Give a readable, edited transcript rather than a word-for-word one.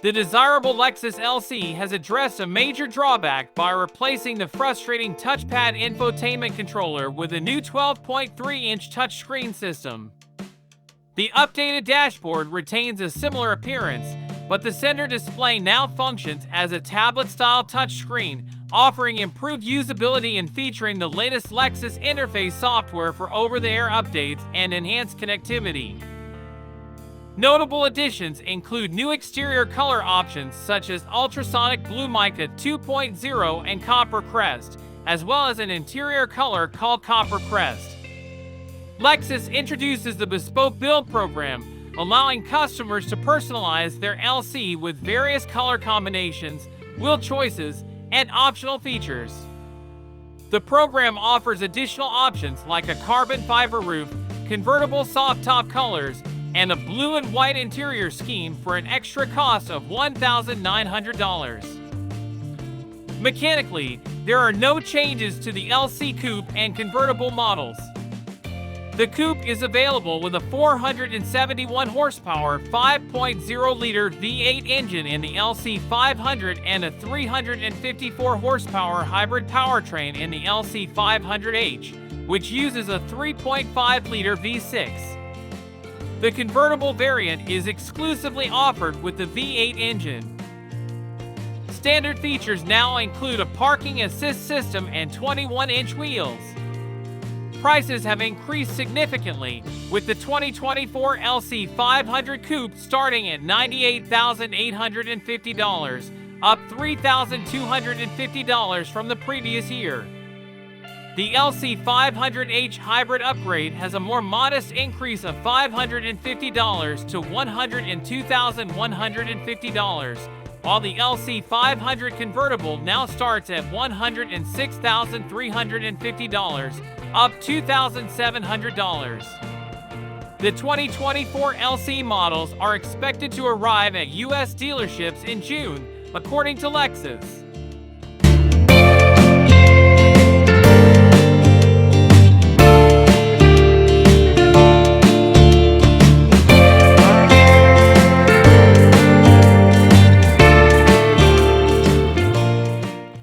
The desirable Lexus LC has addressed a major drawback by replacing the frustrating touchpad infotainment controller with a new 12.3-inch touchscreen system. The updated dashboard retains a similar appearance, but the center display now functions as a tablet-style touchscreen, offering improved usability and featuring the latest Lexus Interface software for over-the-air updates and enhanced connectivity. Notable additions include new exterior color options such as Ultrasonic Blue Mica 2.0 and Copper Crest, as well as an interior color called Copper Crest. Lexus introduces the Bespoke Build program, allowing customers to personalize their LC with various color combinations, wheel choices, and optional features. The program offers additional options like a carbon fiber roof, convertible soft top colors, and a blue and white interior scheme for an extra cost of $1,900. Mechanically, there are no changes to the LC Coupe and Convertible models. The Coupe is available with a 471 horsepower 5.0-liter V8 engine in the LC 500 and a 354 horsepower hybrid powertrain in the LC 500H, which uses a 3.5-liter V6. The convertible variant is exclusively offered with the V8 engine. Standard features now include a parking assist system and 21-inch wheels. Prices have increased significantly, with the 2024 LC 500 Coupe starting at $98,850, up $3,250 from the previous year. The LC 500H hybrid upgrade has a more modest increase of $550 to $102,150, while the LC 500 convertible now starts at $106,350, up $2,700. The 2024 LC models are expected to arrive at U.S. dealerships in June, according to Lexus.